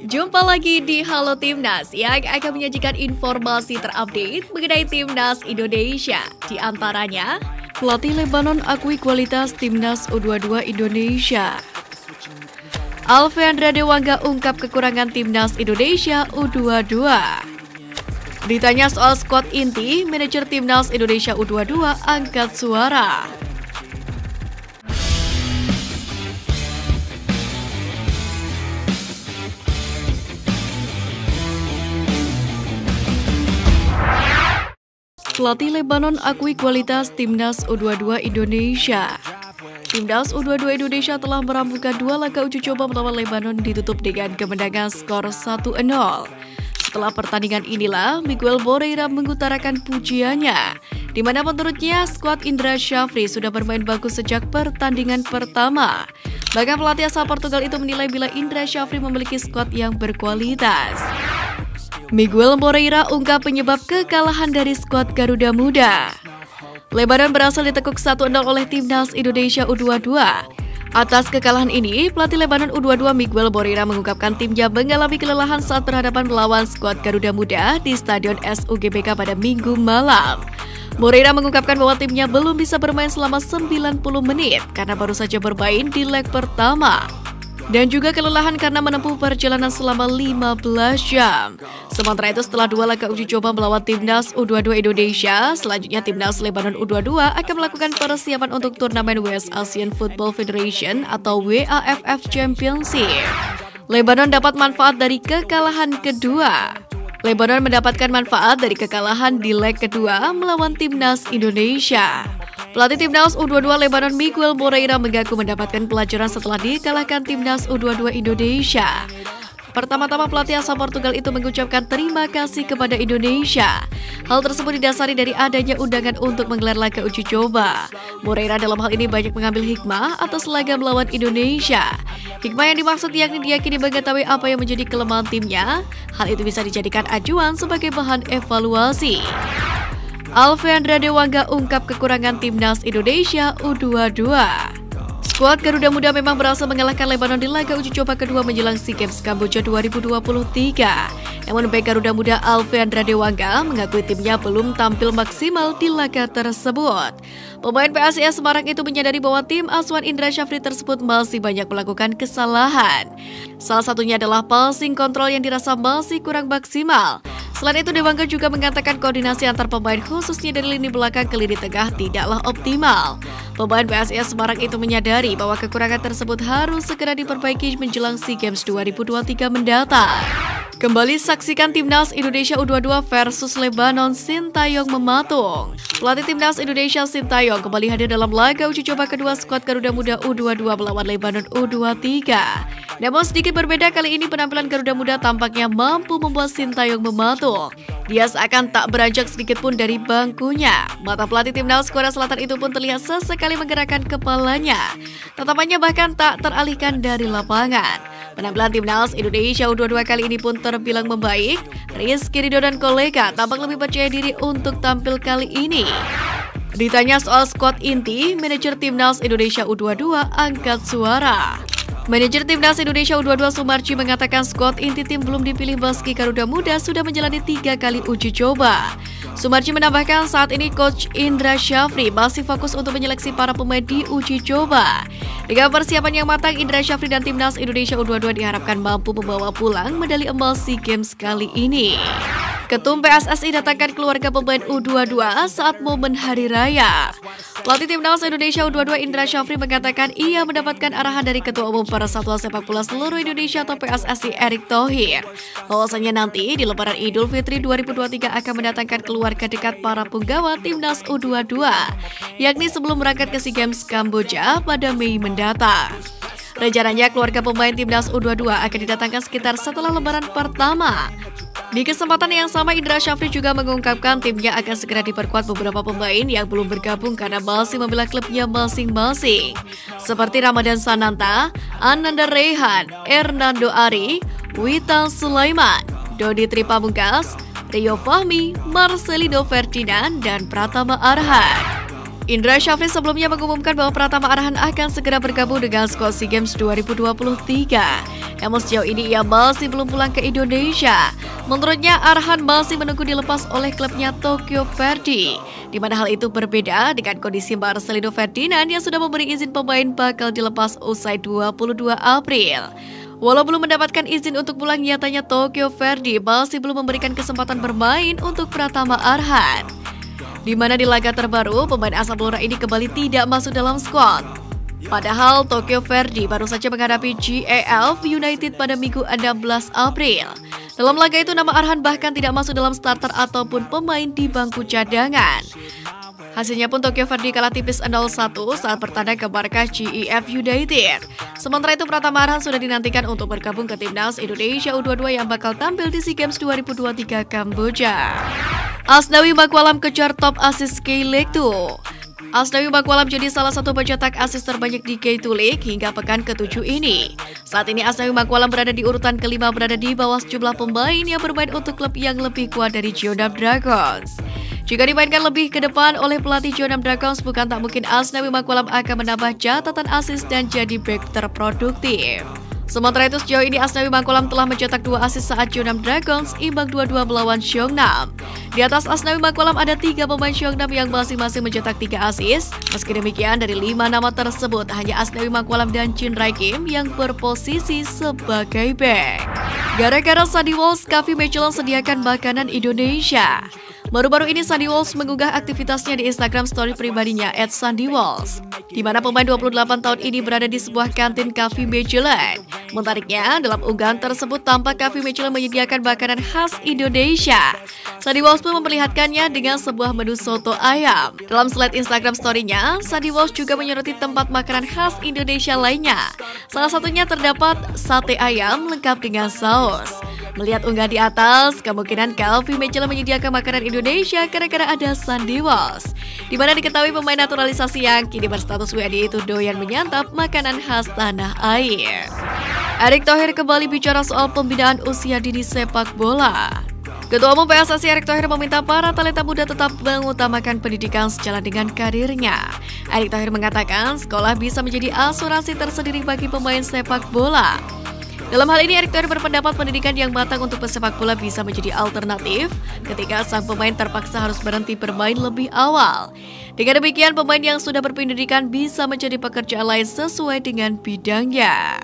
Jumpa lagi di Halo Timnas yang akan menyajikan informasi terupdate mengenai Timnas Indonesia. Di antaranya, pelatih Lebanon akui kualitas Timnas U22 Indonesia. Alfeandra Dewangga ungkap kekurangan Timnas Indonesia U22. Ditanya soal skuad inti, manajer Timnas Indonesia U22 angkat suara. Pelatih Lebanon akui kualitas Timnas U22 Indonesia. Timnas U22 Indonesia telah merampungkan 2 laga uji coba melawan Lebanon ditutup dengan kemenangan skor 1-0. Setelah pertandingan inilah, Miguel Moreira mengutarakan pujiannya, di mana menurutnya skuad Indra Syafri sudah bermain bagus sejak pertandingan pertama. Bahkan pelatih asal Portugal itu menilai bila Indra Syafri memiliki skuad yang berkualitas. Miguel Moreira ungkap penyebab kekalahan dari skuad Garuda Muda. Lebanon berhasil ditekuk 1-0 oleh Timnas Indonesia U22. Atas kekalahan ini, pelatih Lebanon U22 Miguel Moreira mengungkapkan timnya mengalami kelelahan saat berhadapan melawan skuad Garuda Muda di Stadion SUGBK pada Minggu malam. Moreira mengungkapkan bahwa timnya belum bisa bermain selama 90 menit karena baru saja bermain di leg pertama. Dan juga kelelahan karena menempuh perjalanan selama 15 jam. Sementara itu setelah 2 laga uji coba melawan Timnas U22 Indonesia, selanjutnya Timnas Lebanon U22 akan melakukan persiapan untuk turnamen West Asian Football Federation atau WAFF Championship. Lebanon dapat manfaat dari kekalahan kedua. Lebanon mendapatkan manfaat dari kekalahan di leg kedua melawan Timnas Indonesia. Pelatih Timnas U22 Lebanon Miguel Moreira mengaku mendapatkan pelajaran setelah dikalahkan Timnas U22 Indonesia. Pertama-tama pelatih asal Portugal itu mengucapkan terima kasih kepada Indonesia. Hal tersebut didasari dari adanya undangan untuk menggelar laga uji coba. Moreira dalam hal ini banyak mengambil hikmah atas laga melawan Indonesia. Hikmah yang dimaksud yakni diyakini mengetahui apa yang menjadi kelemahan timnya. Hal itu bisa dijadikan acuan sebagai bahan evaluasi. Alfeandra Dewangga ungkap kekurangan Timnas Indonesia U22. Skuad Garuda Muda memang berhasil mengalahkan Lebanon di laga uji coba kedua menjelang SEA Games Kamboja 2023. Namun bek Garuda Muda Alfeandra Dewangga mengakui timnya belum tampil maksimal di laga tersebut. Pemain PSIS Semarang itu menyadari bahwa tim asuhan Indra Syafri tersebut masih banyak melakukan kesalahan. Salah satunya adalah passing kontrol yang dirasa masih kurang maksimal. Selain itu, Dewangga juga mengatakan koordinasi antar pemain khususnya dari lini belakang ke lini tengah tidaklah optimal. Pemain PSIS Semarang itu menyadari bahwa kekurangan tersebut harus segera diperbaiki menjelang SEA Games 2023 mendatang. Kembali saksikan Timnas Indonesia U22 versus Lebanon, Sintayong mematung. Pelatih Timnas Indonesia Sintayong kembali hadir dalam laga uji coba kedua skuad Garuda Muda U22 melawan Lebanon U23. Namun sedikit berbeda kali ini penampilan Garuda Muda tampaknya mampu membuat Sintayong mematung. Dia seakan tak beranjak sedikit pun dari bangkunya. Mata pelatih Timnas Korea Selatan itu pun terlihat sesekali menggerakkan kepalanya. Tatapannya bahkan tak teralihkan dari lapangan. Penampilan Timnas Indonesia U22 kali ini pun terbilang membaik. Rizky Ridho dan kolega tampak lebih percaya diri untuk tampil kali ini. Ditanya soal skuad inti, manajer Timnas Indonesia U22 angkat suara. Manajer Timnas Indonesia U22 Sumarji mengatakan skuad inti tim belum dipilih meski Garuda Muda sudah menjalani 3 kali uji coba. Sumarji menambahkan saat ini Coach Indra Syafri masih fokus untuk menyeleksi para pemain di uji coba. Dengan persiapan yang matang, Indra Syafri dan Timnas Indonesia U22 diharapkan mampu membawa pulang medali emas SEA Games kali ini. Ketum PSSI datangkan keluarga pemain U22 saat momen Hari Raya. Pelatih Timnas Indonesia U22 Indra Syafri mengatakan ia mendapatkan arahan dari Ketua Umum Persatuan Sepak Bola Seluruh Indonesia atau PSSI Erick Thohir. Bahwasanya nanti di Lebaran Idul Fitri 2023 akan mendatangkan keluarga dekat para punggawa Timnas U22, yakni sebelum berangkat ke SEA Games Kamboja pada Mei mendatang. Rencananya keluarga pemain Timnas U22 akan didatangkan sekitar setelah Lebaran pertama. Di kesempatan yang sama, Indra Syafri juga mengungkapkan timnya akan segera diperkuat beberapa pemain yang belum bergabung karena masih membela klubnya masing-masing. Seperti Ramadan Sananta, Ananda Rehan, Hernando Ari, Witan Sulaiman, Dodi Tripamungkas, Rio Fahmi, Marcelino Ferdinand, dan Pratama Arhan. Indra Syafri sebelumnya mengumumkan bahwa Pratama Arhan akan segera bergabung dengan skuad SEA Games 2023. Namun sejauh ini ia masih belum pulang ke Indonesia. Menurutnya Arhan masih menunggu dilepas oleh klubnya Tokyo Verdy, di mana hal itu berbeda dengan kondisi Marcelino Ferdinand yang sudah memberi izin pemain bakal dilepas usai 22 April. Walau belum mendapatkan izin untuk pulang, nyatanya Tokyo Verdy masih belum memberikan kesempatan bermain untuk Pratama Arhan, di mana di laga terbaru pemain asal Blora ini kembali tidak masuk dalam skuad. Padahal Tokyo Verdy baru saja menghadapi GAF United pada Minggu 16 April. Dalam laga itu nama Arhan bahkan tidak masuk dalam starter ataupun pemain di bangku cadangan. Hasilnya pun Tokyo Verdy kalah tipis 0-1 saat bertandang ke markas GAF United. Sementara itu Pratama Arhan sudah dinantikan untuk bergabung ke timnas Indonesia U22 yang bakal tampil di SEA Games 2023 Kamboja. Asnawi Makwalam kejar top asis K-League 2. Asnawi Makwalam jadi salah satu pencetak asis terbanyak di K2 League hingga pekan ke-7 ini. Saat ini Asnawi Makwalam berada di urutan kelima, berada di bawah sejumlah pemain yang bermain untuk klub yang lebih kuat dari Jeonnam Dragons. Jika dimainkan lebih ke depan oleh pelatih Jeonnam Dragons, bukan tak mungkin Asnawi Makwalam akan menambah catatan asis dan jadi bek terproduktif. Sementara itu sejauh ini Asnawi Makwalam telah mencetak 2 asis saat Jeonnam Dragons imbang 2-2 melawan Seongnam. Di atas Asnawi Makwalam ada 3 pemain Seongnam yang masing-masing mencetak 3 asis. Meski demikian dari 5 nama tersebut hanya Asnawi Makwalam dan Jin Rae Kim yang berposisi sebagai bek. Gara-gara Sandy Walsh, Cafe Michelin sediakan makanan Indonesia. Baru-baru ini Sandy Walsh mengunggah aktivitasnya di Instagram story pribadinya @SandyWalsh, di mana pemain 28 tahun ini berada di sebuah kantin Cafe Michelin. Menariknya, dalam unggahan tersebut tampak Cafe Michelin menyediakan makanan khas Indonesia. Sandy Walsh pun memperlihatkannya dengan sebuah menu soto ayam. Dalam slide Instagram story-nya, Sandy Walsh juga menyoroti tempat makanan khas Indonesia lainnya. Salah satunya terdapat sate ayam lengkap dengan saus. Melihat unggahan di atas, kemungkinan Cafe Michelin menyediakan makanan Indonesia gara-gara ada Sandy Walsh, di mana diketahui pemain naturalisasi yang kini berstatus WNI itu doyan menyantap makanan khas tanah air. Erick Thohir kembali bicara soal pembinaan usia dini sepak bola. Ketua Umum PSSI Erick Thohir meminta para talenta muda tetap mengutamakan pendidikan sejalan dengan karirnya. Erick Thohir mengatakan sekolah bisa menjadi asuransi tersendiri bagi pemain sepak bola. Dalam hal ini, Erick Thohir berpendapat pendidikan yang matang untuk pesepak bola bisa menjadi alternatif ketika sang pemain terpaksa harus berhenti bermain lebih awal. Dengan demikian, pemain yang sudah berpendidikan bisa mencari pekerjaan lain sesuai dengan bidangnya.